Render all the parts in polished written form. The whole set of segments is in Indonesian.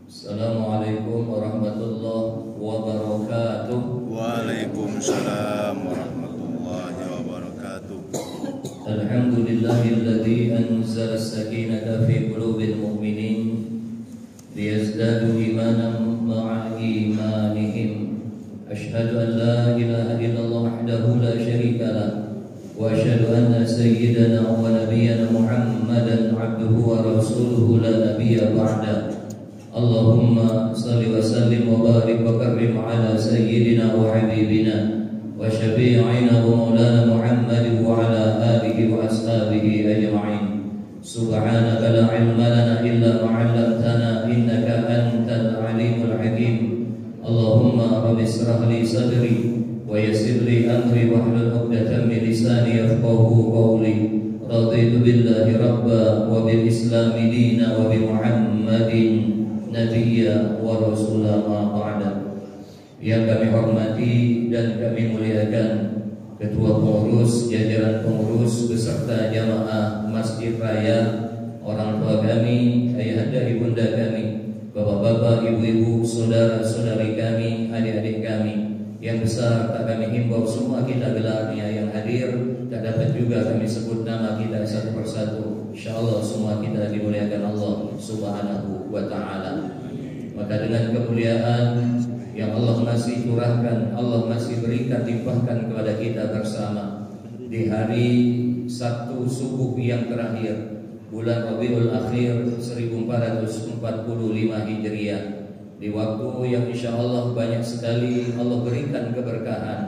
Assalamualaikum warahmatullahi wabarakatuh. Waalaikumsalam warahmatullahi wabarakatuh. Alhamdulillahilladzi anzala as-sakinata fi qulubil mu'minin liyazdadu imanan ma'a imanihim. Asyhadu an la ilaha illallah wahdahu la syarika lah wa asyhadu anna sayyidana wa nabiyyana Muhammadan abduhu wa rasuluhu la nabiyya ba'da. Allahumma salli wa sallim wa barik wa karrim ala sayyidina wa habibina wa syafi'ina wa maulana Muhammad wa ala alihi wa ashabihi ajma'in. Subhanaka la ilma lana illa ma 'allamtana innaka antal alimul hakim. Allahumma rabbi israh li sadri wa yassir li amri wahlul 'uqdatam min lisani yafqahu qawli. Raditu billahi rabba wa bil islami dina wa bi Muhammadin nabiyya wa rasulah ma ba'da. Yang kami hormati dan kami muliakan Ketua Pengurus, jajaran pengurus beserta jamaah Masjid Raya, orang tua kami, ayahanda ibunda kami, bapak-bapak, ibu-ibu, saudara-saudari kami, adik-adik kami yang besar tak kami himbau semua kita gelarnya, yang hadir tak dapat juga kami sebut nama kita satu persatu. Insyaallah semua kita dimuliakan Allah Subhanahu wa taala. Maka dengan kemuliaan yang Allah masih curahkan, Allah masih berikan, limpahkan kepada kita bersama di hari Sabtu subuh yang terakhir bulan Rabiul Akhir 1445 Hijriah, di waktu yang insyaallah banyak sekali Allah berikan keberkahan,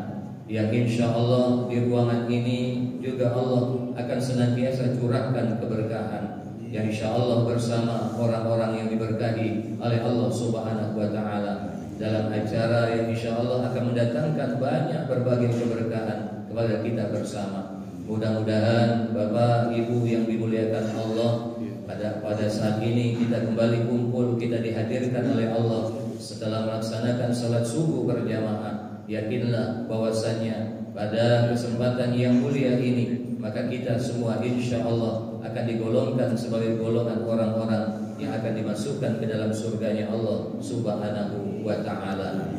yang insyaallah di ruangan ini juga Allah akan senantiasa curahkan keberkahan, yang insyaallah bersama orang-orang yang diberkahi oleh Allah Subhanahu wa taala dalam acara yang insyaallah akan mendatangkan banyak berbagai keberkahan kepada kita bersama. Mudah-mudahan Bapak Ibu yang dimuliakan Allah, pada saat ini kita kembali kumpul, kita dihadirkan oleh Allah setelah melaksanakan salat subuh berjamaah. Yakinlah bahwasanya pada kesempatan yang mulia ini maka kita semua insyaallah akan digolongkan sebagai golongan orang-orang yang akan dimasukkan ke dalam surganya Allah Subhanahu wa taala.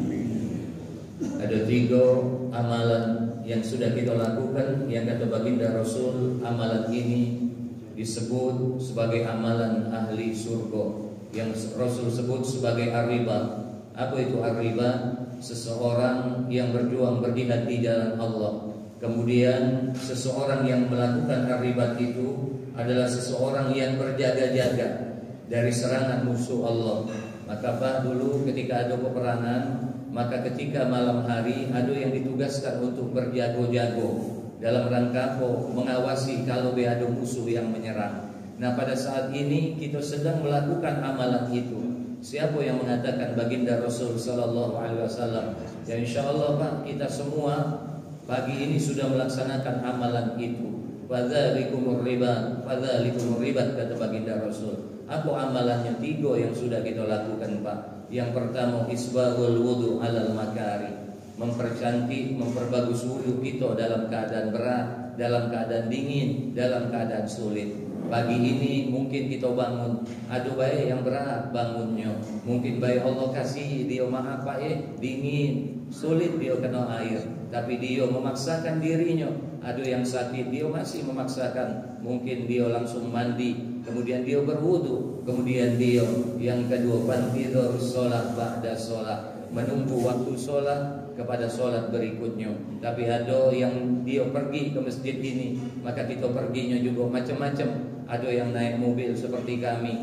Ada 3 amalan yang sudah kita lakukan, yang kata baginda Rasul, amalan ini disebut sebagai amalan ahli surga, yang Rasul sebut sebagai ar-riba. Apa itu ar-riba? Seseorang yang berjuang berjihad di jalan Allah, kemudian seseorang yang melakukan ar-riba itu adalah seseorang yang berjaga-jaga dari serangan musuh Allah. Maka Pak, dulu ketika ada peperangan, maka ketika malam hari ada yang ditugaskan untuk berjago-jago dalam rangka mengawasi kalau ada musuh yang menyerang. Nah, pada saat ini kita sedang melakukan amalan itu. Siapa yang mengatakan baginda Rasul sallallahu alaihi wasallam? Ya insyaallah Pak, kita semua pagi ini sudah melaksanakan amalan itu. Fadzalikumur riba, fadzalikumur riba, kata baginda Rasul. Apa amalannya? 3 yang sudah kita lakukan Pak. Yang pertama, isbaghul wudu alal makari, mempercantik, memperbagus wudu kita dalam keadaan berat, dalam keadaan dingin, dalam keadaan sulit. Pagi ini mungkin kita bangun, aduh baik yang berat bangunnya, mungkin baik Allah kasih dia maaf Pak dingin, sulit dia kena air, tapi dia memaksakan dirinya. Aduh yang sakit dia masih memaksakan, mungkin dia langsung mandi, kemudian dia berwudu, kemudian dia yang kedua pantidur sholat ba'da sholat, menunggu waktu sholat kepada sholat berikutnya. Tapi ada yang dia pergi ke masjid ini, maka kita perginya juga macam-macam. Ada yang naik mobil seperti kami,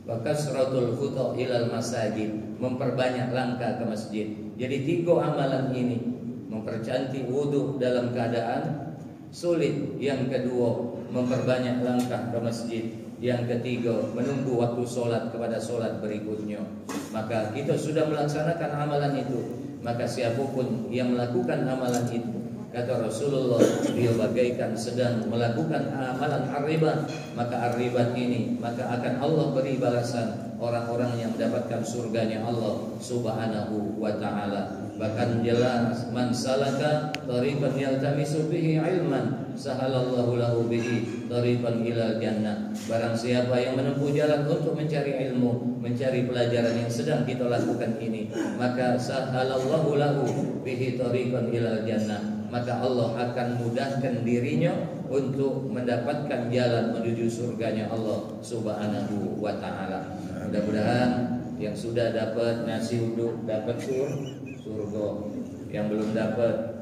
bakasratul khuta ilal masajid, memperbanyak langkah ke masjid. Jadi 3 amalan ini, mempercantik wudu dalam keadaan sulit, yang kedua memperbanyak langkah ke masjid, yang ketiga menunggu waktu sholat kepada sholat berikutnya. Maka kita sudah melaksanakan amalan itu, maka siapapun yang melakukan amalan itu, kata Rasulullah, dia bagaikan sedang melakukan amalan ar-riba. Maka ar-riba ini, maka akan Allah beri balasan orang-orang yang mendapatkan surganya Allah Subhanahu wa taala. Bahkan jelas, man salaka tariqan yaltamisu bihi ilman, sahalallahu lahu bihi thariqan ilal jannah. Barang siapa yang menempuh jalan untuk mencari ilmu, mencari pelajaran yang sedang kita lakukan ini, maka sahalallahu lahu bihi thariqan ilal jannah, maka Allah akan mudahkan dirinya untuk mendapatkan jalan menuju surganya Allah Subhanahu wa taala. Mudah-mudahan yang sudah dapat nasi uduk dapat surga, yang belum dapat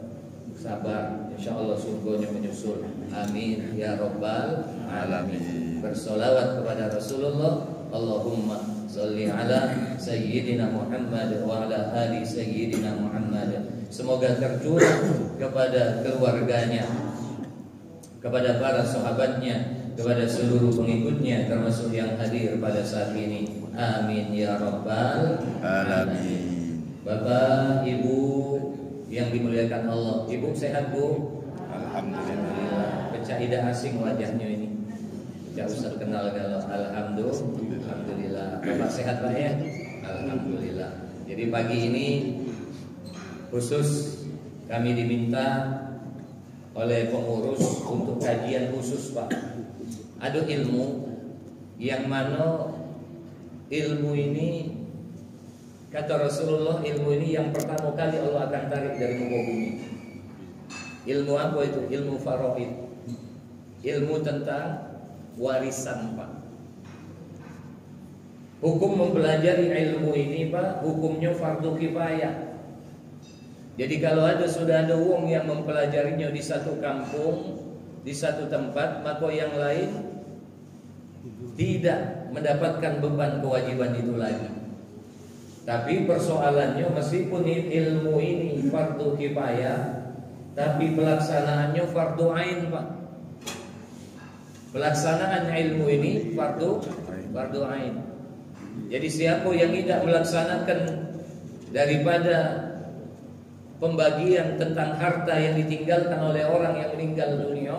sabar, insyaallah surganya menyusul. Amin ya rabbal alamin. Bersolawat kepada Rasulullah. Allahumma sholli ala sayyidina Muhammad wa ala ali sayyidina Muhammad. Semoga tercurah kepada keluarganya, kepada para sahabatnya, kepada seluruh pengikutnya, termasuk yang hadir pada saat ini. Amin ya rabbal alamin. Bapak, Ibu yang dimuliakan Allah, Ibu sehat Bu? Alhamdulillah. Pecah asing wajahnya ini, tidak usah kenal galau. Alhamdulillah. Bapak sehat Pak ya? Alhamdulillah. Jadi pagi ini khusus kami diminta oleh pengurus untuk kajian khusus Pak. Ada ilmu yang mana ilmu ini, kata Rasulullah, ilmu ini yang pertama kali Allah akan tarik dari muka bumi. Ilmu apa itu? Ilmu faraid. Ilmu tentang warisan Pak. Hukum mempelajari ilmu ini Pak, hukumnya fardu kifayah. Jadi kalau sudah ada wong yang mempelajarinya di satu kampung, di satu tempat, maka yang lain tidak mendapatkan beban kewajiban itu lagi. Tapi persoalannya, meskipun ilmu ini fardu kifayah, tapi pelaksanaannya fardu ain Pak. Pelaksanaan ilmu ini fardu ain. Jadi siapa yang tidak melaksanakan daripada pembagian tentang harta yang ditinggalkan oleh orang yang meninggal dunia,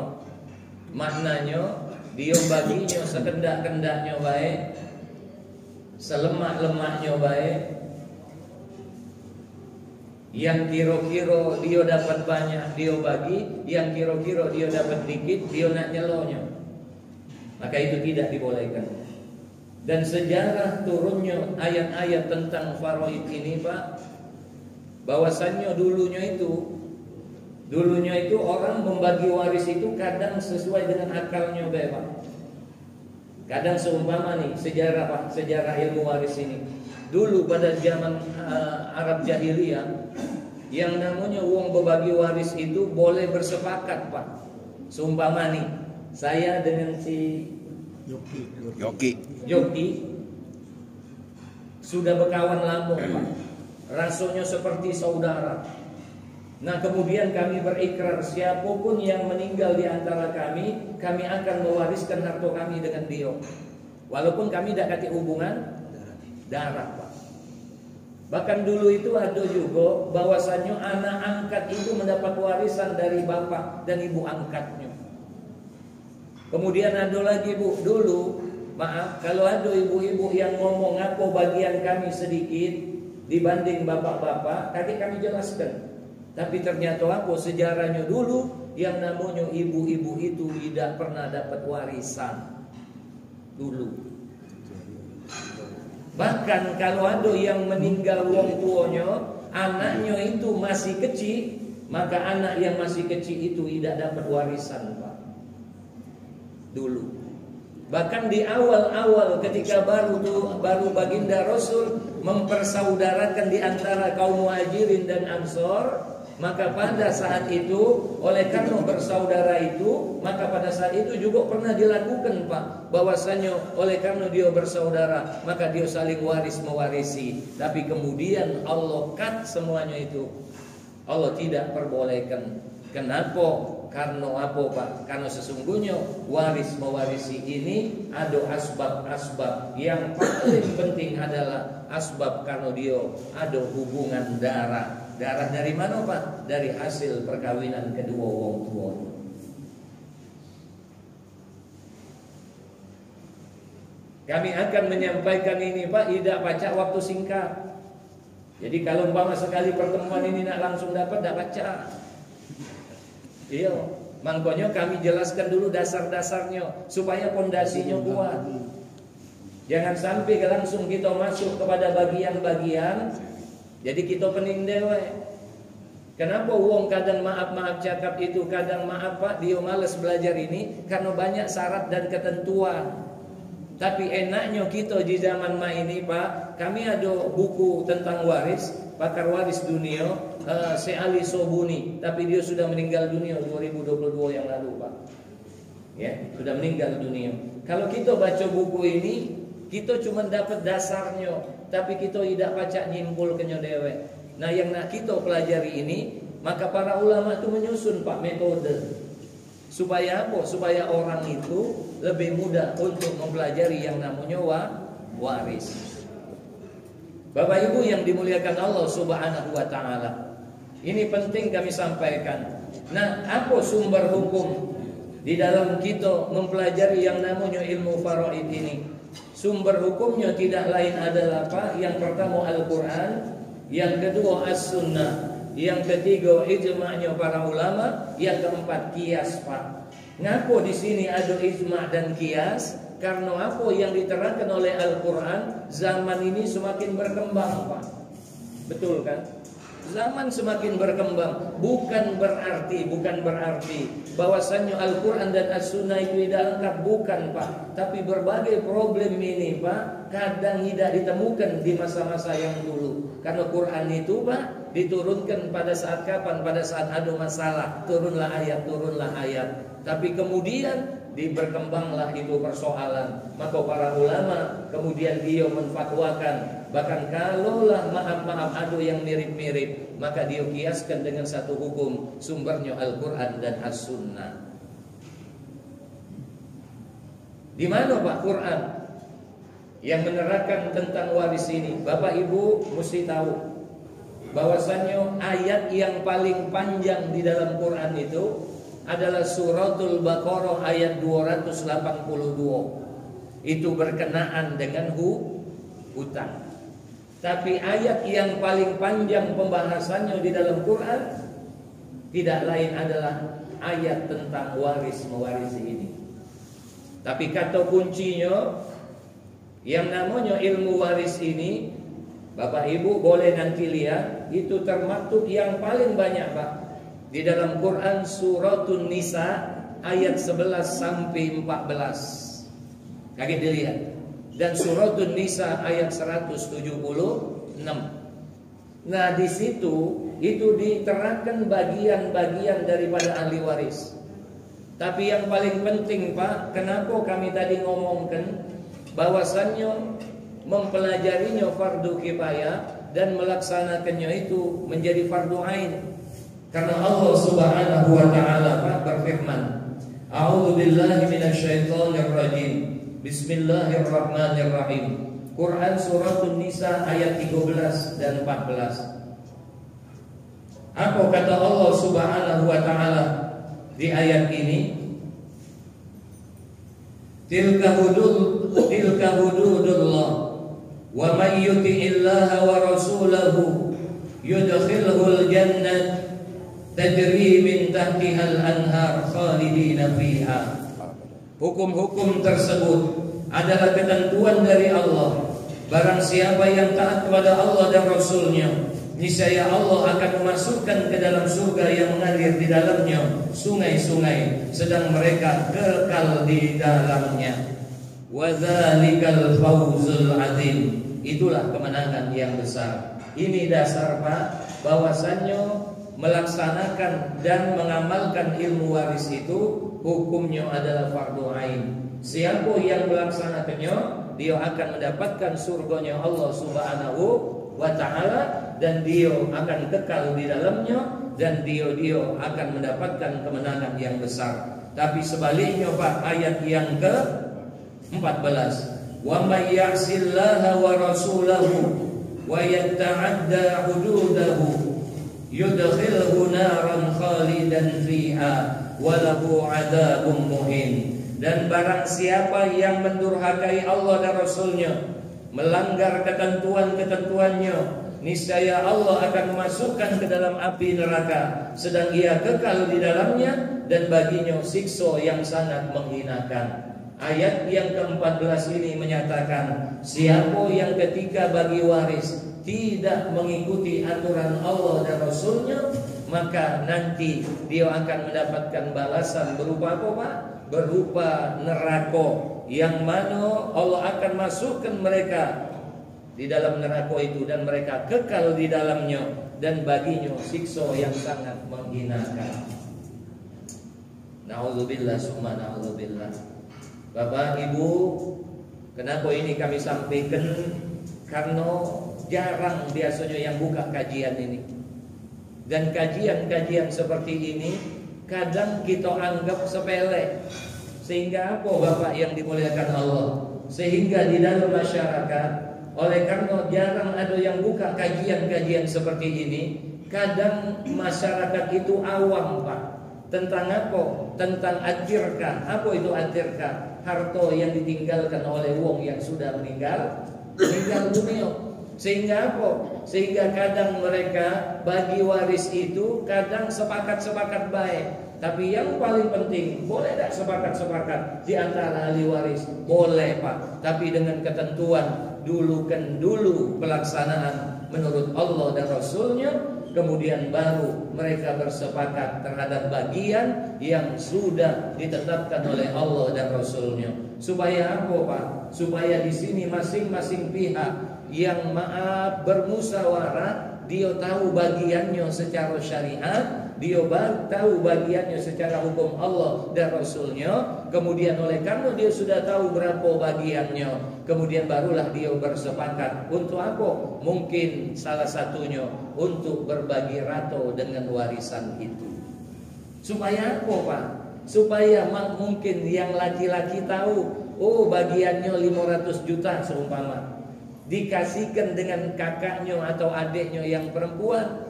maknanya dia baginya sekendak-kendaknya baik, selemah-lemahnya baik, yang kira-kira dia dapat banyak dia bagi, yang kira-kira dia dapat dikit dia nak nyelonya, maka itu tidak dibolehkan. Dan sejarah turunnya ayat-ayat tentang faraid ini Pak, bahwasannya dulunya itu orang membagi waris itu kadang sesuai dengan akalnya Pak. Kadang seumpama nih sejarah Pak, sejarah ilmu waris ini. Dulu pada zaman Arab jahiliyah, yang namanya wong berbagi waris itu boleh bersepakat Pak. Seumpama nih, saya dengan si Yoki sudah berkawan lama Pak. Rasanya seperti saudara. Nah kemudian kami berikrar, siapapun yang meninggal di antara kami akan mewariskan harta kami dengan dia, walaupun kami tidak kati hubungan darah Pak. Bahkan dulu itu ada juga bahwasannya anak angkat itu mendapat warisan dari bapak dan ibu angkatnya. Kemudian ada lagi Bu, dulu maaf kalau ada ibu-ibu yang ngomong apa bagian kami sedikit dibanding bapak-bapak, tadi kami jelaskan. Tapi ternyata apa sejarahnya dulu, yang namanya ibu-ibu itu tidak pernah dapat warisan dulu. Bahkan kalau ada yang meninggal wong tuanya, anaknya itu masih kecil, maka anak yang masih kecil itu tidak dapat warisan Pak. Dulu. Bahkan di awal-awal ketika baru baginda Rasul mempersaudarakan di antara kaum Muhajirin dan Ansor, maka pada saat itu oleh karena bersaudara itu, maka pada saat itu juga pernah dilakukan Pak, bahwasanya oleh karena dia bersaudara maka dia saling waris mewarisi. Tapi kemudian Allah cut semuanya itu. Allah tidak perbolehkan. Kenapa? Karena apa Pak? Karena sesungguhnya waris mewarisi ini ada asbab-asbab. Yang paling penting adalah asbab karena dia ada hubungan darah. Darah dari mana Pak? Dari hasil perkawinan kedua wong tua. Kami akan menyampaikan ini Pak, tidak baca waktu singkat. Jadi kalau umpama sekali pertemuan ini nak langsung dapat, tidak baca. Iya, Makanya kami jelaskan dulu dasar-dasarnya supaya pondasinya kuat. Jangan sampai langsung kita masuk kepada bagian-bagian jadi kita pening dewe. Kenapa wong kadang maaf cakap itu, kadang maaf Pak dia males belajar ini karena banyak syarat dan ketentuan. Tapi enaknya kita di zaman ini Pak, kami ada buku tentang waris, pakar waris dunia, Syekh Ali Sobuni, tapi dia sudah meninggal dunia 2022 yang lalu Pak. Ya, sudah meninggal dunia. Kalau kita baca buku ini, kita cuma dapat dasarnya, tapi kita tidak baca nyimpul kenyo dewe. Nah, yang nak kita pelajari ini, maka para ulama itu menyusun Pak metode. Supaya apa? Supaya orang itu lebih mudah untuk mempelajari yang namanya waris. Bapak Ibu yang dimuliakan Allah Subhanahu wa taala. Ini penting kami sampaikan. Nah, apa sumber hukum di dalam kita mempelajari yang namanya ilmu faraid ini? Sumber hukumnya tidak lain adalah apa? Yang pertama Al-Qur'an, yang kedua As-Sunnah, yang ketiga ijma'nya para ulama, yang keempat kias Pak. Ngapo di sini ada ijma' dan kias? Karena apa yang diterangkan oleh Al-Quran, zaman ini semakin berkembang Pak. Betul kan? Zaman semakin berkembang. Bukan berarti bahwasannya Al-Quran dan As-Sunnah itu tidak angkat, bukan Pak. Tapi berbagai problem ini Pak kadang tidak ditemukan di masa-masa yang dulu. Karena Quran itu Pak diturunkan pada saat kapan? Pada saat ada masalah, turunlah ayat. Tapi kemudian berkembanglah itu persoalan. Maka para ulama kemudian dia menfatwakan, bahkan kalaulah maaf ada yang mirip-mirip, maka dia kiaskan dengan satu hukum, sumbernya Al-Quran dan As-Sunnah. Di mana Pak Quran yang menerangkan tentang waris ini? Bapak Ibu mesti tahu bahwasannya ayat yang paling panjang di dalam Quran itu adalah suratul Baqarah ayat 282. Itu berkenaan dengan hutang. Tapi ayat yang paling panjang pembahasannya di dalam Quran tidak lain adalah ayat tentang waris mewarisi ini. Tapi kata kuncinya yang namanya ilmu waris ini, Bapak Ibu boleh nanti lihat, itu termaktub yang paling banyak Pak di dalam Quran Suratun Nisa ayat 11 sampai 14. Kaki dilihat. Dan Suratun Nisa ayat 176. Nah, di situ itu diterangkan bagian-bagian daripada ahli waris. Tapi yang paling penting Pak, kenapa kami tadi ngomongkan bahwasannya mempelajarinya fardu kifayah dan melaksanakannya itu menjadi fardu ain. Karena Allah Subhanahu wa taala berfirman, A'udzu billahi minasyaitonir rajim. Bismillahirrahmanirrahim. Quran Suratun Nisa ayat 13 dan 14. Apa kata Allah Subhanahu wa taala di ayat ini? Tilka hududullah wa may yuti'illaha wa rasulahu yudkhilhul jannah tajri min tahtihal anhar khalidina fiha. Hukum-hukum tersebut adalah ketentuan dari Allah. Barang siapa yang taat kepada Allah dan Rasulnya, niscaya Allah akan memasukkan ke dalam surga yang mengalir di dalamnya sungai-sungai, sedang mereka kekal di dalamnya. Wa dzalikal fawzul azim. Itulah kemenangan yang besar. Ini dasar Pak, bahwasannya melaksanakan dan mengamalkan ilmu waris itu hukumnya adalah fardu ain. Siapa yang melaksanakannya, dia akan mendapatkan surganya Allah Subhanahu wa taala, dan dia akan kekal di dalamnya, dan dia akan mendapatkan kemenangan yang besar. Tapi sebaliknya Pak, ayat yang ke-14, wa may ya'sillaha wa rasulahu wa yatta'adda hududahu yudkhilhu naran khalidan fiha wa lahu 'adzabun muhin. Dan barang siapa yang mendurhakai Allah dan Rasulnya, melanggar ketentuan-ketentuannya, niscaya Allah akan memasukkan ke dalam api neraka, sedang ia kekal di dalamnya, dan baginya siksa yang sangat menghinakan. Ayat yang ke-14 ini menyatakan, siapa yang ketika bagi waris tidak mengikuti aturan Allah dan Rasulnya, maka nanti dia akan mendapatkan balasan berupa apa, Pak? Berupa neraka, yang mana Allah akan masukkan mereka di dalam neraka itu, dan mereka kekal di dalamnya, dan baginya siksa yang sangat menghinakan. Na'udzubillah summa na'udzubillah. Bapak Ibu, kenapa ini kami sampaikan? Karena jarang biasanya yang buka kajian ini. Dan kajian-kajian seperti ini kadang kita anggap sepele. Sehingga apa Bapak yang dimuliakan Allah? Sehingga di dalam masyarakat, oleh karena jarang ada yang buka kajian-kajian seperti ini, kadang masyarakat itu awam, Pak. Tentang apa? Tentang atirka. Apa itu atirka? Harta yang ditinggalkan oleh wong yang sudah meninggal dunia. Sehingga apa? Sehingga kadang mereka bagi waris itu kadang sepakat-sepakat baik. Tapi yang paling penting, boleh tak sepakat-sepakat di antara ahli waris? Boleh, Pak. Tapi dengan ketentuan dulu pelaksanaan menurut Allah dan Rasulnya, kemudian baru mereka bersepakat terhadap bagian yang sudah ditetapkan oleh Allah dan Rasulnya. Supaya apa, Pak? Supaya di sini masing-masing pihak yang bermusyawarah, dia tahu bagiannya secara syariat, dia tahu bagiannya secara hukum Allah dan Rasulnya. Kemudian oleh karena dia sudah tahu berapa bagiannya, kemudian barulah dia bersepakat untuk apa? Mungkin salah satunya untuk berbagi rata dengan warisan itu. Supaya apa, Pak? Supaya mungkin yang laki-laki tahu, oh bagiannya 500 juta seumpama, dikasihkan dengan kakaknya atau adiknya yang perempuan.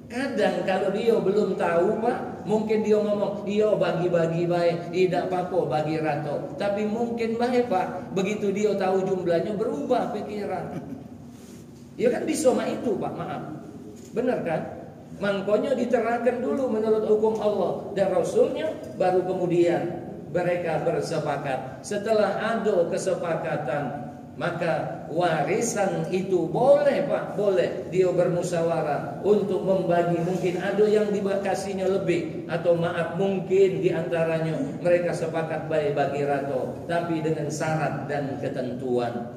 Kadang kalau dia belum tahu, Pak, mungkin dia ngomong, iya bagi-bagi baik, tidak apa-apa bagi rata. Tapi mungkin baik, Pak, begitu dia tahu jumlahnya berubah pikiran. Ya kan bisa itu, Pak, maaf. Benar kan? Makanya diterangkan dulu menurut hukum Allah dan Rasulnya, baru kemudian mereka bersepakat. Setelah ada kesepakatan, maka warisan itu boleh, Pak, boleh dia bermusyawarah untuk membagi. Mungkin ada yang dikasihnya lebih, atau maaf mungkin diantaranya mereka sepakat baik bagi rata, tapi dengan syarat dan ketentuan.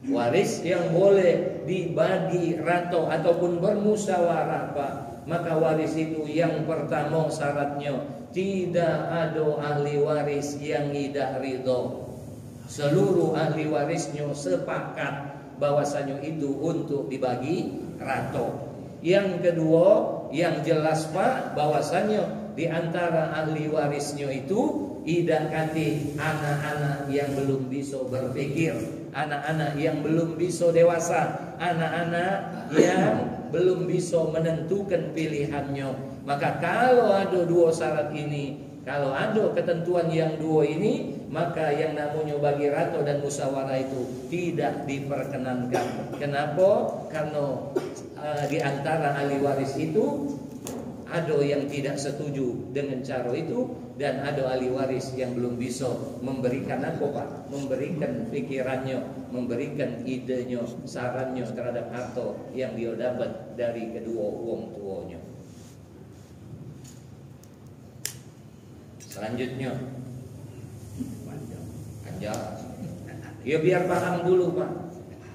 Waris yang boleh dibagi rata ataupun bermusyawarah, Pak, maka waris itu yang pertama syaratnya tidak ada ahli waris yang tidak ridho. Seluruh ahli warisnya sepakat bahwasanya itu untuk dibagi rata. Yang kedua, yang jelas, Pak, bahwasanya di antara ahli warisnya itu idakati anak-anak yang belum bisa berpikir, anak-anak yang belum bisa dewasa, anak-anak yang belum bisa menentukan pilihannya. Maka kalau ada dua syarat ini, kalau ada ketentuan yang dua ini, maka yang namanya bagi rata dan musyawarah itu tidak diperkenankan. Kenapa? Karena di antara ahli waris itu ada yang tidak setuju dengan cara itu, dan ada ahli waris yang belum bisa memberikan apa, Pak? Memberikan pikirannya, memberikan idenya, sarannya terhadap harta yang dia dapat dari kedua wong tuanya. Selanjutnya, panjang. Ya biar paham dulu, Pak.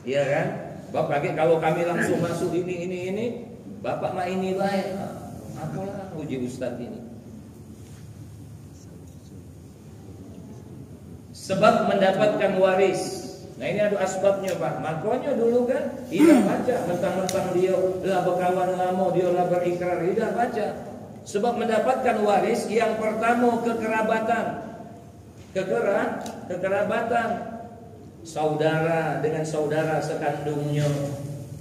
Iya kan? Bapak, kalau kami langsung masuk ini, Bapak mah ini baik. Apalah uji Ustadz ini. Sebab mendapatkan waris. Nah ini ada asbabnya, Pak. Makanya dulu kan tidak baca mentang-mentang dia lah berkawan lama, dia lah berikrar, tidak baca. Sebab mendapatkan waris yang pertama kekerabatan. Kekerabatan. Saudara dengan saudara sekandungnya,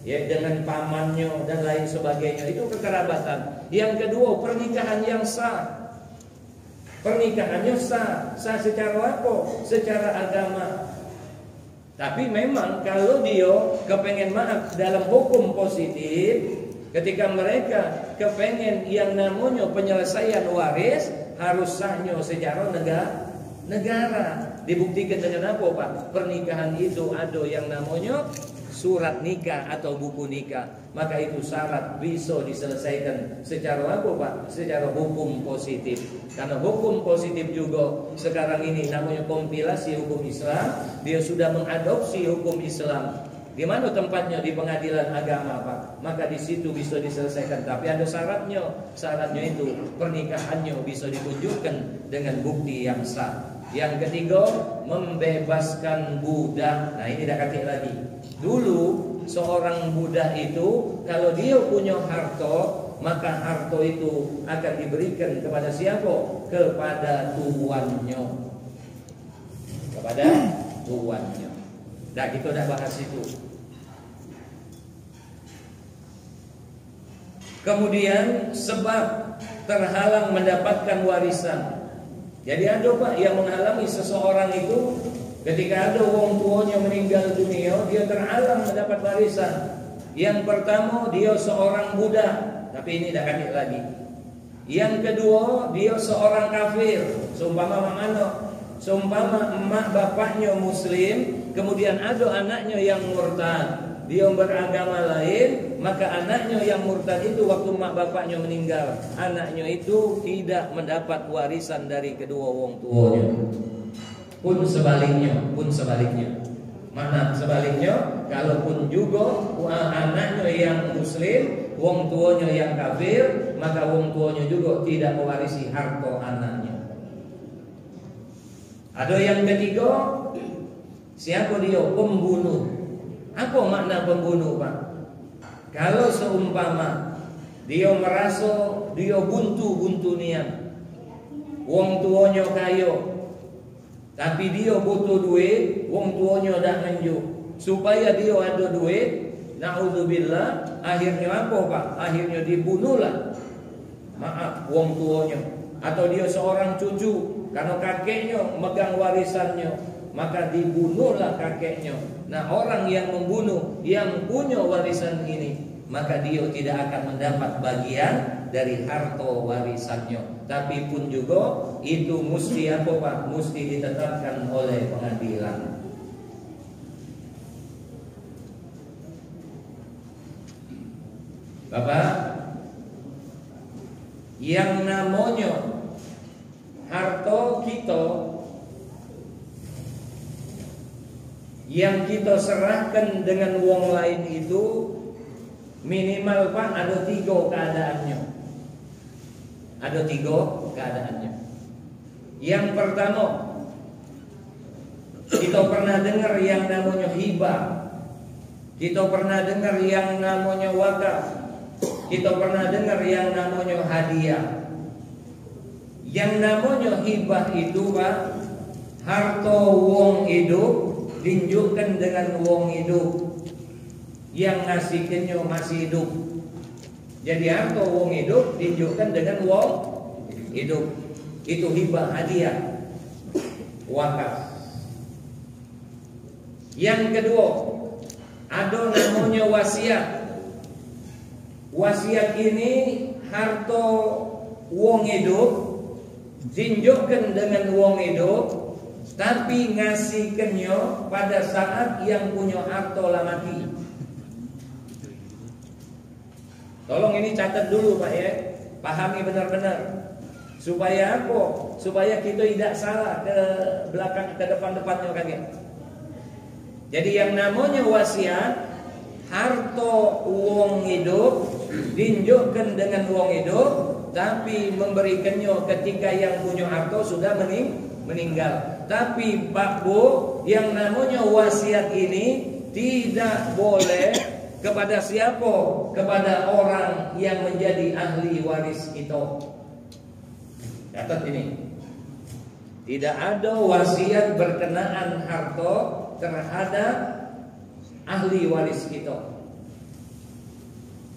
ya, dengan pamannya dan lain sebagainya, itu kekerabatan. Yang kedua, pernikahan yang sah. Pernikahannya sah. Sah secara apa? Secara agama. Tapi memang kalau dia kepengen maaf dalam hukum positif, ketika mereka kepengen yang namanya penyelesaian waris, harus sahnya secara negara. Dibuktikan dengan apa, Pak? Pernikahan itu ada yang namanya surat nikah atau buku nikah. Maka itu syarat bisa diselesaikan secara apa, Pak? Secara hukum positif. Karena hukum positif juga sekarang ini namanya kompilasi hukum Islam. Dia sudah mengadopsi hukum Islam. Di mana tempatnya? Di pengadilan agama, Pak. Maka di situ bisa diselesaikan. Tapi ada syaratnya. Syaratnya itu pernikahannya bisa ditunjukkan dengan bukti yang sah. Yang ketiga, membebaskan budak. Nah, ini dah kata lagi. Dulu seorang budak itu kalau dia punya harta, maka harta itu akan diberikan kepada siapa? Kepada tuannya. Kepada tuannya. Dah kita dah bahas itu. Kemudian sebab terhalang mendapatkan warisan. Jadi ada, Pak, yang menghalangi seseorang itu ketika ada orang tuanya meninggal dunia, dia terhalang mendapat warisan. Yang pertama, dia seorang budak, tapi ini dah kami lagi. Yang kedua, dia seorang kafir. Seumpama mana? Seumpama emak bapaknya muslim, kemudian ada anaknya yang murtad. Dia beragama lain, maka anaknya yang murtad itu waktu mak bapaknya meninggal, anaknya itu tidak mendapat warisan dari kedua orang tuanya. Pun sebaliknya. Mana sebaliknya? Kalaupun juga anaknya yang muslim, orang tuanya yang kafir, maka orang tuanya juga tidak mewarisi harta anaknya. Ada yang ketiga, siapa dia? Pembunuh. Apa makna pembunuh, Pak? Kalau seumpama dia merasa dia buntu niat, wong tuanya kaya, tapi dia butuh duit, wong tuanya dah menjuk, supaya dia ada duit, naudzubillah, akhirnya apa, Pak? Akhirnya dibunuhlah. Maaf, wong tuanya. Atau dia seorang cucu, karena kakeknya megang warisannya, maka dibunuhlah kakeknya. Nah, orang yang membunuh yang punya warisan ini, maka dia tidak akan mendapat bagian dari harta warisannya. Tapi pun juga itu mesti apa, Pak? Mesti ditetapkan oleh pengadilan. Bapak, yang namanya harta kita yang kita serahkan dengan wong lain itu minimal, Pak, ada 3 keadaannya. Ada 3 keadaannya. Yang pertama, kita pernah dengar yang namanya hibah. Kita pernah dengar yang namanya wakaf. Kita pernah dengar yang namanya hadiah. Yang namanya hibah itu, Pak, harta wong hidup tunjukkan dengan wong hidup, yang ngasihkannya masih hidup. Jadi harta wong hidup tunjukkan dengan wong hidup. Itu hibah, hadiah, wakaf. Yang kedua, ada namanya wasiat. Wasiat ini harta wong hidup tunjukkan dengan wong hidup, tapi ngasihkannya pada saat yang punya harta lah mati. Tolong ini catat dulu, Pak, ya. Pahami benar-benar. Supaya apa? Supaya kita tidak salah ke belakang, ke depan-depannya kaget. Jadi yang namanya wasiat, harta wong hidup tunjukkan dengan wong hidup, tapi memberikannya ketika yang punya harta sudah meninggal. Tapi Pak Bu, yang namanya wasiat ini tidak boleh kepada siapa? Kepada orang yang menjadi ahli waris kita. Catat ini. Tidak ada wasiat berkenaan harta terhadap ahli waris kita.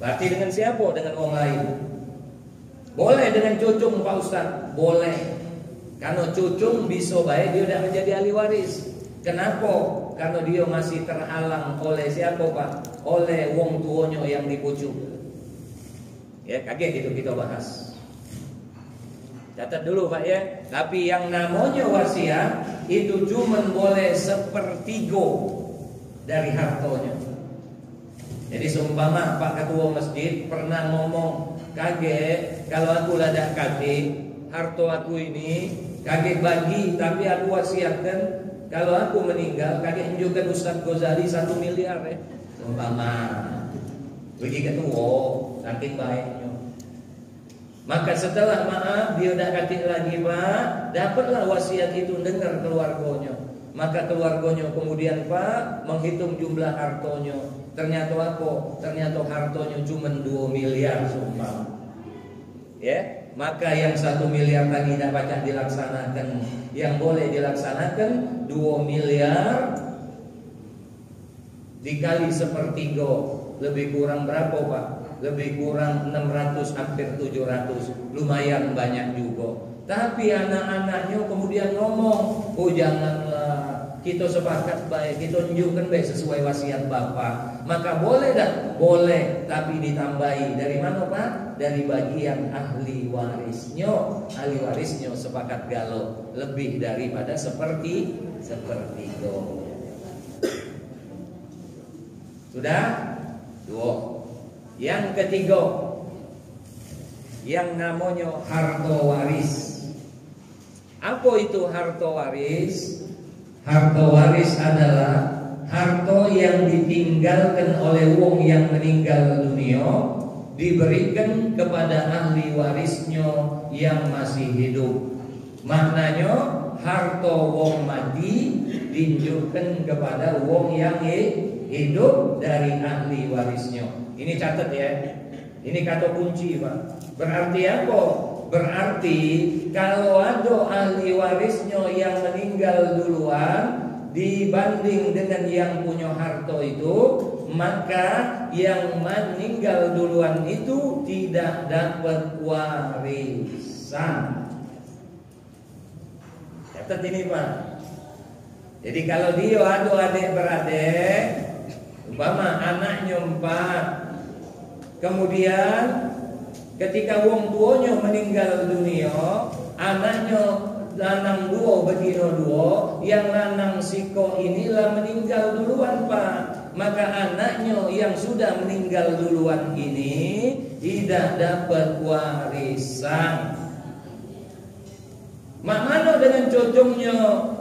Berarti dengan siapa? Dengan orang lain. Boleh dengan cucung, Pak Ustaz? Boleh. Karena cucung bisa baik dia tidak menjadi ahli waris. Kenapa? karena dia masih terhalang oleh siapa Pak? Oleh wong tuonyo yang dipucuk. Ya, kaget itu kita bahas. Catat dulu Pak ya. Tapi yang namanya wasiat itu cuma boleh sepertigo dari hartonya. Jadi seumpama Pak Ketua Masjid pernah ngomong, kaget kalau aku ladak kaki harto aku ini kaget bagi, tapi aku wasiatkan kalau aku meninggal kaget tunjukkan Ustaz Ghazali 1 miliar ya. Seumpama bagi ketua saking baiknya. Maka setelah maaf dia udah katik lagi Pak, dapatlah wasiat itu dengar keluarganya. Maka keluarganya kemudian Pak menghitung jumlah hartonya. Ternyata apa? Ternyata hartonya cuma 2 miliar sumpah. Ya, maka yang 1 miliar tadi tidak baca dilaksanakan. Yang boleh dilaksanakan 2 miliar dikali sepertiga, lebih kurang berapa Pak? Lebih kurang 600 hampir 700. Lumayan banyak juga. Tapi anak-anaknya kemudian ngomong, oh janganlah, kita sepakat baik, kita tunjukkan baik sesuai wasiat Bapak. Maka boleh dah? Boleh, tapi ditambahi dari mana Pak? Dari bagian ahli warisnya. Ahli warisnya sepakat galau lebih daripada sepertiga. Sudah? 2. Yang ketiga, yang namanya harta waris. Apa itu harta waris? Harta waris adalah harta yang ditinggalkan oleh wong yang meninggal dunia, diberikan kepada ahli warisnya yang masih hidup. Maknanya harta wong mati ditunjukkan kepada wong yang hidup dari ahli warisnya. Ini catat ya. Ini kata kunci Pak. Berarti apa? Berarti kalau ada ahli warisnya yang meninggal duluan dibanding dengan yang punya harta itu, maka yang meninggal duluan itu tidak dapat warisan. Catat ini Pak. Jadi kalau dia ada adik-beradik, umpama anaknya 4, kemudian ketika wong tuanya meninggal dunia, anaknya lanang 2 betina 2, yang lanang siko inilah meninggal duluan Pak. Maka anaknya yang sudah meninggal duluan ini tidak dapat warisan. Mak mana dengan cucunya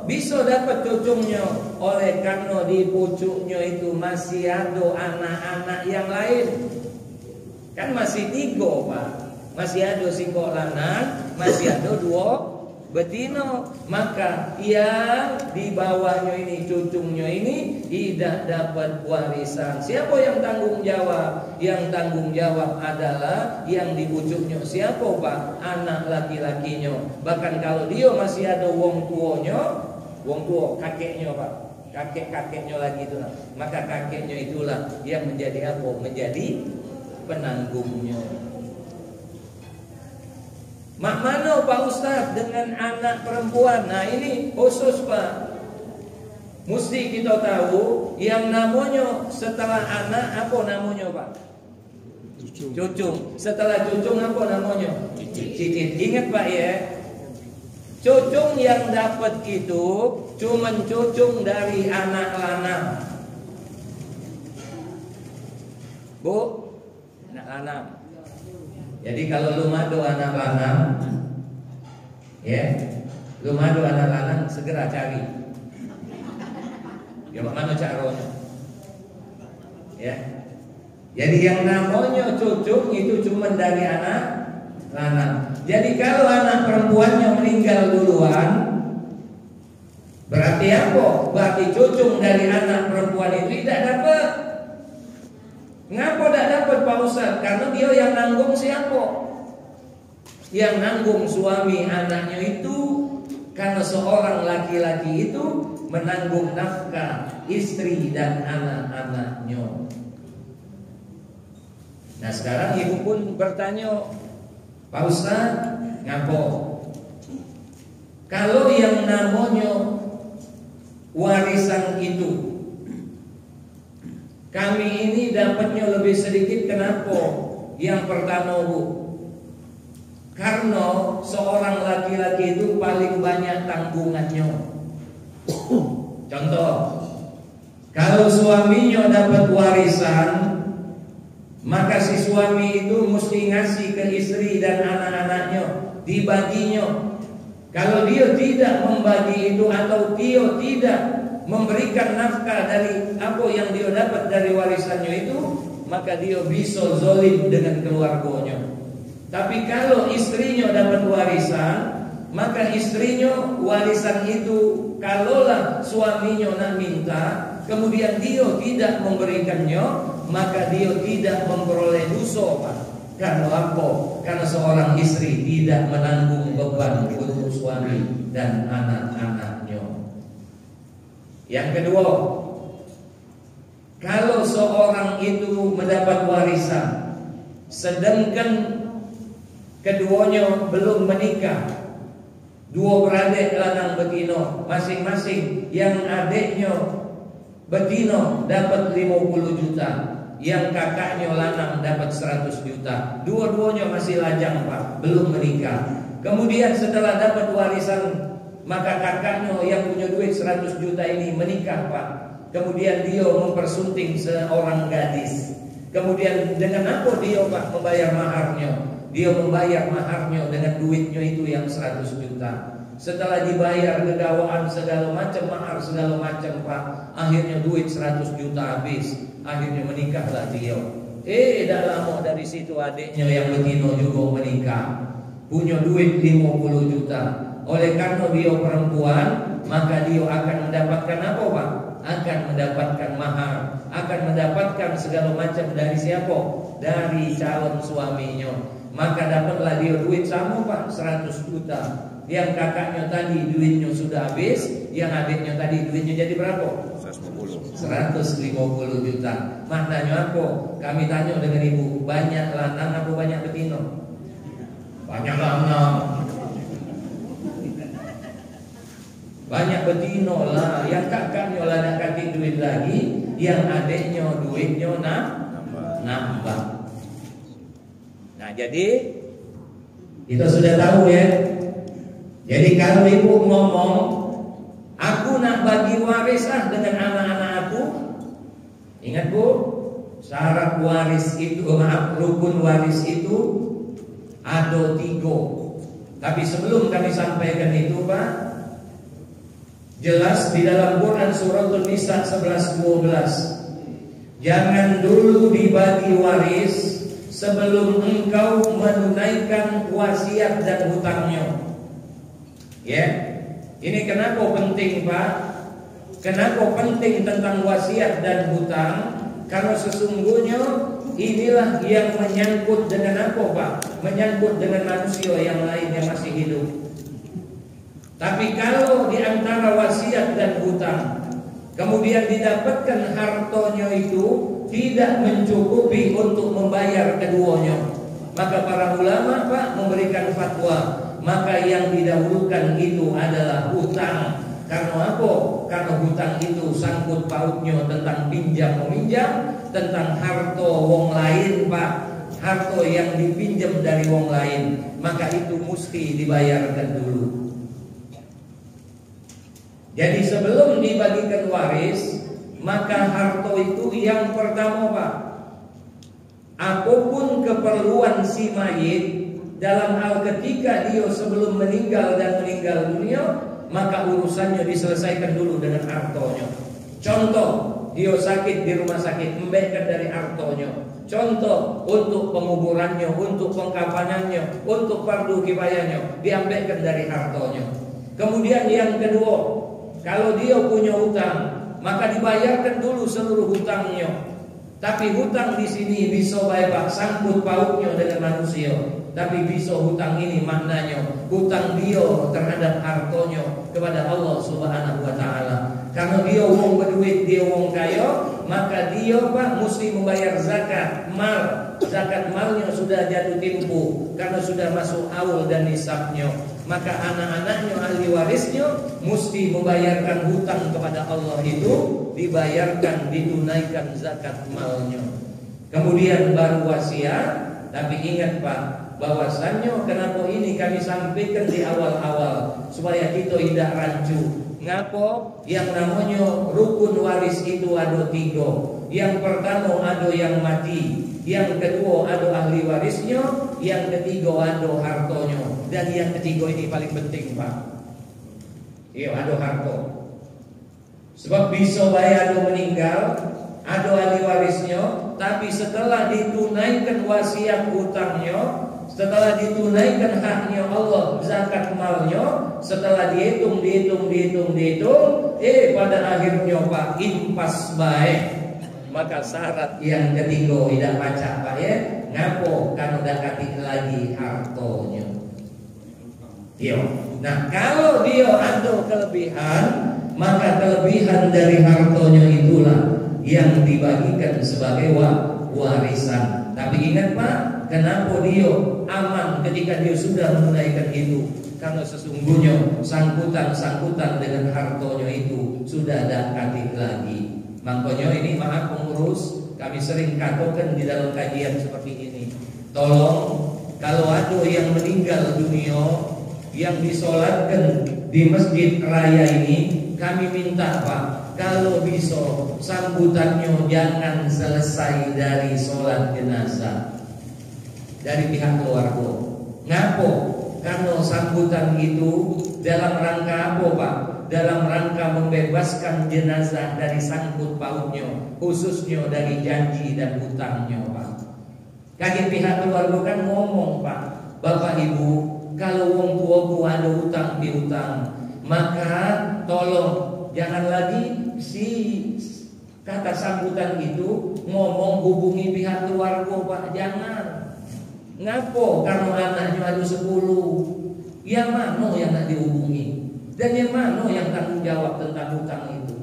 bisa dapat cucunya? Oleh karena di pucuknya itu masih ada anak-anak yang lain. Kan masih 3 Pak. Masih ada siko lanang, masih ada 2 betina. Maka yang di bawahnya ini, cucunya ini tidak dapat warisan. Siapa yang tanggung jawab? Yang tanggung jawab adalah yang di pucuknya. Siapa Pak? Anak laki-lakinya. Bahkan kalau dia masih ada wong tuanya, wong tua kakeknya Pak, kakek-kakeknya lagi itu, maka kakeknya itulah yang menjadi apa? Menjadi penanggungnya. Mak mana Pak Ustaz dengan anak perempuan? Nah ini khusus Pak. Mesti kita tahu yang namanya setelah anak apa namanya Pak? Cucung. Setelah cucung apa namanya? Cicit. Ingat Pak ya. Cucung yang dapat itu cuman cucung dari anak lanang. Bu, anak lanang. Jadi kalau lu madu anak lanang, ya, lu madu anak lanang segera cari. Ya mana caranya? Ya. Jadi yang namanya cucung itu cuma dari anak lanang. Jadi kalau anak perempuannya meninggal duluan, berarti apa? Berarti cucung dari anak perempuan itu tidak dapat. Ngapa tidak dapat Pak Ustaz? Karena dia yang nanggung siapa? Yang nanggung suami anaknya itu. Karena seorang laki-laki itu menanggung nafkah istri dan anak-anaknya. Nah sekarang ibu pun bertanya, Pak Ustaz, ngapa? Kalau yang namanya warisan itu Kami ini dapatnya lebih sedikit, kenapa? Yang pertama, Bu, karena seorang laki-laki itu paling banyak tanggungannya. Contoh, kalau suaminya dapat warisan, maka si suami itu mesti ngasih ke istri dan anak-anaknya, dibaginya. Kalau dia tidak membagi itu atau dia tidak memberikan nafkah dari apa yang dia dapat dari warisannya itu, maka dia bisa zalim dengan keluarganya. Tapi kalau istrinya dapat warisan, maka istrinya warisan itu kalaulah suaminya nak minta, kemudian dia tidak memberikannya, maka dia tidak memperoleh dosa, Pak. Karena apa? Karena seorang istri tidak menanggung beban untuk suami dan anak-anaknya. Yang kedua, kalau seorang itu mendapat warisan, sedangkan keduanya belum menikah, dua beradik lanang betina, masing-masing yang adiknya betina dapat 50 juta, yang kakaknya lanang dapat 100 juta. Dua-duanya masih lajang, Pak, belum menikah. Kemudian setelah dapat warisan, maka kakaknya yang punya duit 100 juta ini menikah, Pak. Kemudian dia mempersunting seorang gadis. Kemudian dengan apa dia, Pak, membayar maharnya? Dia membayar maharnya dengan duitnya itu yang 100 juta. Setelah dibayar kegawaan segala macam, mahar segala macam, Pak, akhirnya duit 100 juta habis. Akhirnya menikahlah dia. Tidak lama dari situ adiknya yang betina juga menikah, punya duit 50 juta. Oleh karena dia perempuan, maka dia akan mendapatkan apa, Pak? Akan mendapatkan mahar, akan mendapatkan segala macam dari siapa? Dari calon suaminya. Maka dapatlah dia duit sama, Pak, 100 juta. Yang kakaknya tadi duitnya sudah habis, yang adiknya tadi duitnya jadi berapa? 150 juta. Maknanya apa? Kami tanya dengan ibu, banyak lanang apa banyak betina? Banyak lanang. Banyak betina lah. Yang kakaknya lah nak kasih duit lagi, yang adiknya duitnya nambah. Nah, jadi kita sudah tahu ya. Jadi kalau ibu ngomong, aku nak bagi warisan dengan anak-anak aku, ingat Bu, syarat waris itu, rukun waris itu ada 3. Tapi sebelum kami sampaikan itu, Pak, jelas di dalam Quran surah An-Nisa 11-12, jangan dulu dibagi waris sebelum engkau menunaikan wasiat dan hutangnya. Ya, ini kenapa penting, Pak? Kenapa penting tentang wasiat dan hutang? Karena sesungguhnya inilah yang menyangkut dengan apa, Pak? Menyangkut dengan manusia yang lain yang masih hidup. Tapi kalau di antara wasiat dan hutang kemudian didapatkan hartanya itu tidak mencukupi untuk membayar keduanya, maka para ulama, Pak, memberikan fatwa, maka yang didahulukan itu adalah hutang. Karena apa? Karena hutang itu sangkut pautnya tentang pinjam meminjam, tentang harta wong lain, Pak, harta yang dipinjam dari wong lain, maka itu mesti dibayarkan dulu. Jadi sebelum dibagikan waris, maka harta itu yang pertama, Pak, apapun keperluan si mayit dalam hal ketika dia sebelum meninggal dan meninggal dunia, maka urusannya diselesaikan dulu dengan hartanya. Contoh, dia sakit di rumah sakit, memberikan dari hartanya. Contoh, untuk penguburannya, untuk pengkafanannya, untuk fardu kifayahnya, diambilkan dari hartanya. Kemudian yang kedua, kalau dia punya hutang, maka dibayarkan dulu seluruh hutangnya. Tapi hutang di sini bisa baik sangkut pautnya dengan manusia. Tapi bisa hutang ini maknanya hutang dia terhadap hartanya kepada Allah Subhanahu wa taala. Karena dia wong berduit, dia wong kaya, maka dia, Pak, mesti membayar zakat mal. Zakat malnya sudah jatuh tempo karena sudah masuk haul dan nisabnya. maka anak-anaknya ahli warisnya mesti membayarkan hutang kepada Allah itu, dibayarkan, ditunaikan zakat malnya. Kemudian baru wasiat. Tapi ingat Pak, bahwasannya kenapa ini kami sampaikan di awal-awal supaya kita tidak rancu. Ngapa? Yang namanya rukun waris itu ada 3. Yang pertama ada yang mati, yang kedua ada ahli warisnya, yang ketiga ada hartonya, dan yang ketiga ini paling penting Pak. Iya, ada harta. Sebab bisa bayar ada meninggal, ada ahli warisnya, tapi setelah ditunaikan wasiat hutangnya, setelah ditunaikan haknya Allah zakat malnya, setelah dihitung pada akhirnya Pak impas baik. Maka syarat yang ketiga tidak baca Pak ya, ngapo kan udah katik lagi hartonya. Yo. Nah kalau dia ada kelebihan, maka kelebihan dari hartonya itulah yang dibagikan sebagai warisan. Tapi ingat Pak, kenapa dia aman ketika dia sudah menunaikan itu? Karena sesungguhnya sangkutan dengan hartonya itu sudah ada katik lagi. Makanya ini maaf pengurus, kami sering katakan di dalam kajian seperti ini, tolong kalau ada yang meninggal dunia yang disolatkan di masjid raya ini, kami minta Pak, kalau bisa sambutannya jangan selesai dari sholat jenazah dari pihak keluarga. Ngapo? Karena sambutan itu dalam rangka apa Pak? Dalam rangka membebaskan jenazah dari sangkut pautnya, khususnya dari janji dan hutangnya Pak. Kaki pihak keluarga kan ngomong Pak, Bapak Ibu, kalau wong tuaku ada hutang piutang, maka tolong jangan lagi si kata sambutan itu ngomong hubungi pihak keluarga Pak, jangan. Ngapo? Karena anaknya ada 10, yang mana yang nak dihubungi? Dan yang mana yang tanggung jawab tentang hutang itu?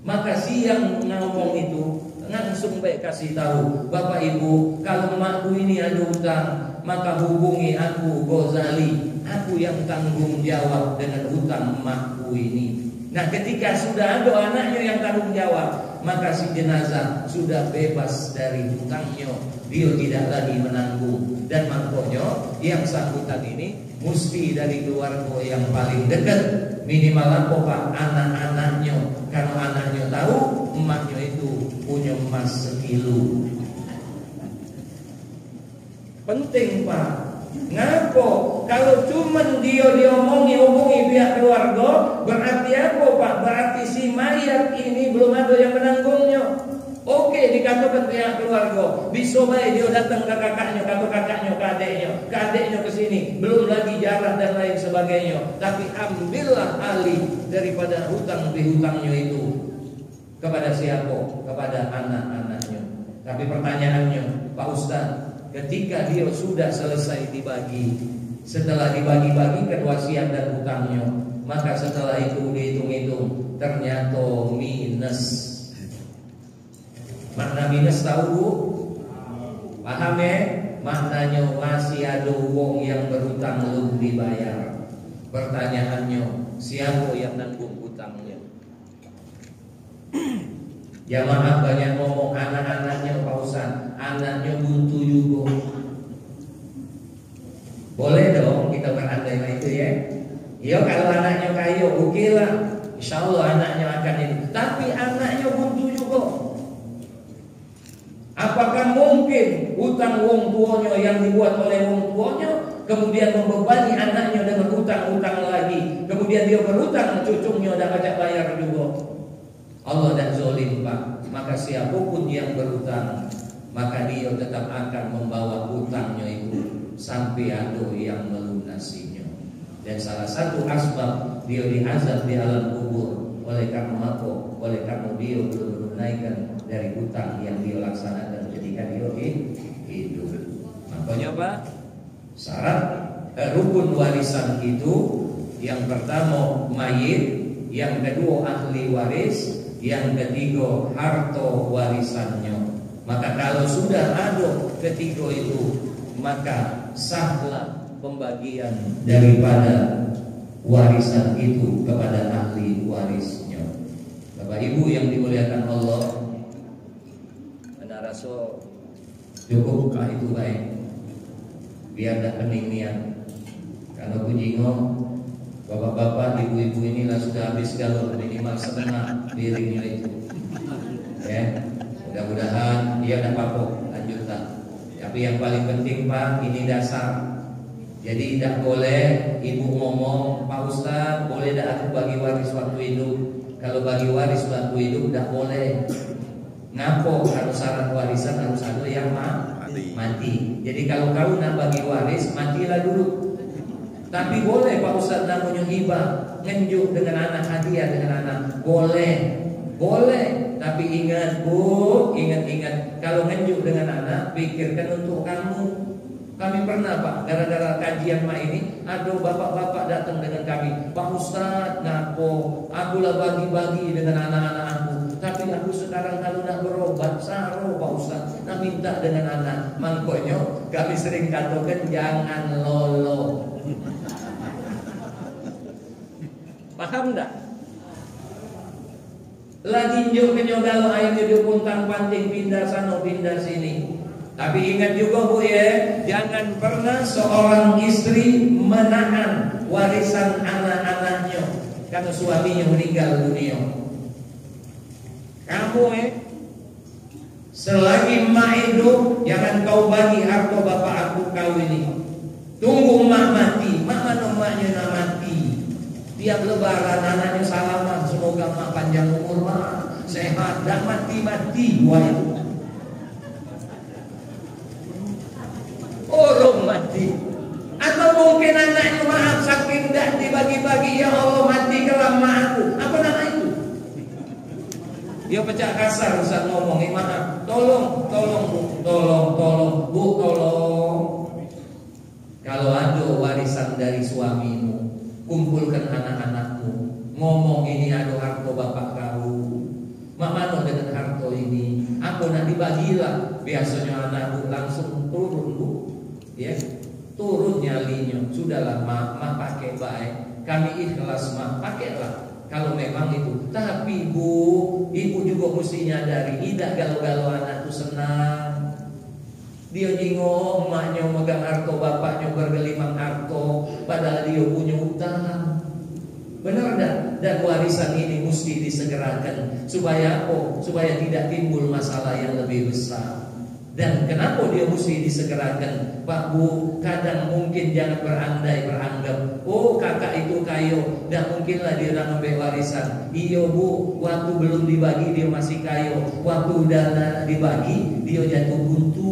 Maka si yang ngomong itu langsung baik kasih tahu, Bapak Ibu, kalau emakku ini ada hutang, maka hubungi aku Ghazali, aku yang tanggung jawab dengan hutang emakku ini. Nah ketika sudah ada anaknya yang tanggung jawab, maka si jenazah sudah bebas dari hutangnya, dia tidak lagi menanggung. Dan makanya yang sambutan ini mesti dari keluarga yang paling dekat, minimal apa Pak? Anak-anaknya, karena anaknya tahu emaknya itu punya emas 1 kilo. Penting Pak. Ngapo? Kalau cuman dia hubungi pihak keluarga, berarti apa Pak? Berarti si mayat ini belum ada yang menanggungnya. Oke, dikatakan pihak keluarga, bisa baik dia datang ke kakaknya, ke adiknya ke sini, belum lagi jarah dan lain sebagainya. Tapi ambillah alih daripada hutang pihutangnya itu kepada siapa? Kepada anak-anaknya. Tapi pertanyaannya, Pak Ustadz, ketika dia sudah selesai dibagi, setelah dibagi-bagikan wasiat dan hutangnya, maka setelah itu dihitung-hitung ternyata minus. Makna minus tahu Bu? Paham ya? Maknanya masih ada wong yang berhutang belum dibayar. Pertanyaannya, siapa yang nanggung hutangnya? Jamaah banyak ngomong anak-anaknya Pak Ustaz, anaknya buntu juga. Boleh dong kita berandai itu ya. Ya kalau anaknya kaya, oke lah, insya Allah anaknya akan ini. Tapi anaknya buntu juga. Apakah mungkin hutang wong tuanya yang dibuat oleh wong tuanya kemudian membebani anaknya dengan hutang-hutang lagi, kemudian dia berhutang, cucunya dah pajak bayar juga? Allah dan zolim Pak. Maka siapapun yang berhutang, maka dia tetap akan membawa hutangnya itu sampai ada yang melunasinya. Dan salah satu asbab dia diazab di alam kubur oleh karena apa? Oleh karena dia belum menunaikan dari hutang yang dia laksanakan ketika dia hidup. Makanya Pak, syarat rukun warisan itu yang pertama mayit, yang kedua ahli waris, yang ketiga harta warisannya. Maka kalau sudah ada ketiga itu, maka sahlah pembagian daripada warisan itu kepada ahli warisnya. Bapak Ibu yang dimuliakan Allah, Anda rasa cukupkah itu baik? Biar tak pening niat. Kalau kujingo, bapak-bapak, ibu-ibu inilah sudah habis galon minimal setengah piringnya itu. Ya, mudah-mudahan dia ada papok lanjutkan. Tapi yang paling penting Pak, ini dasar. Jadi tidak boleh ibu ngomong, Pak Ustaz, boleh tak aku bagi waris waktu hidup? Kalau bagi waris waktu hidup tidak boleh. Ngapo harus syarat warisan harus ada yang mati. Jadi kalau kau nak bagi waris, matilah dulu. Tapi boleh Pak Ustaz namanya hibah, ngenjuk dengan anak, hadiah dengan anak, boleh. Tapi ingat Bu, ingat kalau ngenjuk dengan anak, pikirkan untuk kamu. Kami pernah Pak, gara-gara kajian mak ini, ada bapak-bapak datang dengan kami, Pak Ustaz, ngapo, akulah bagi-bagi dengan anak-anak aku. Tapi aku sekarang kalau nak berobat, saro Pak Ustaz, nak minta dengan anak. Makanya kami sering katakan jangan lolo. Paham tak? Lagi njuk kalau airnya dia puntang panting pindah sana pindah sini. Tapi ingat juga Bu ya, jangan pernah seorang istri menahan warisan anak-anaknya karena suaminya meninggal dunia. Kamu selagi emak hidup, jangan kau bagi harta bapak aku kau ini. Tunggu emak mati, mana emaknya nak mati. Tiap lebaran anaknya salaman, semoga emak panjang umur, mak sehat, dan mati-mati wahai. Orang mati. Atau mungkin anaknya maaf saking dah dibagi-bagi, ya Allah mati kelama aku. Apa nama itu? Dia pecah kasar saat ngomong, maaf, tolong Bu, tolong. Kalau ada warisan dari suamimu, kumpulkan anak-anakmu, ngomong ini ada harta bapak kau, mak mana dengan harta ini, aku nak dibagilah. Biasanya anakku langsung turun Bu, ya, turun nyalinya. Sudahlah mak pakai baik, kami ikhlas mak, pakailah kalau memang itu. Tapi Bu, ibu juga mesti nyadari, tidak galau-galau anak itu senang. Dia nyinggung emaknya megang harta, bapaknya bergelimang harta, padahal dia punya utang. Benar dah? Dan warisan ini mesti disegerakan. Supaya apa? Supaya tidak timbul masalah yang lebih besar. Dan kenapa dia mesti disegerakan? Pak Bu, kadang mungkin jangan beranggap, oh kakak itu kayo, dan mungkinlah dia nak ambil warisan. Iya Bu, waktu belum dibagi dia masih kayo, waktu udah dibagi dia jatuh buntu.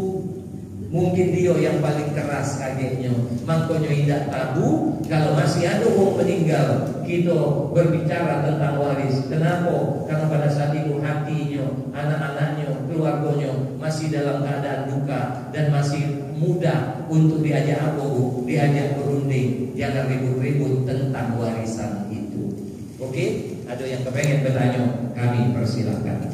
Mungkin dia yang paling keras kagetnya. Makanya tidak tabu kalau masih ada orang meninggal, kita berbicara tentang waris. Kenapa? Karena pada saat itu hatinya, anak-anaknya, keluarganya masih dalam keadaan duka dan masih mudah untuk diajak apa Bu? Diajak berunding. Jangan ribut-ribut tentang warisan itu. Oke? Ada yang kepengen bertanya, kami persilakan.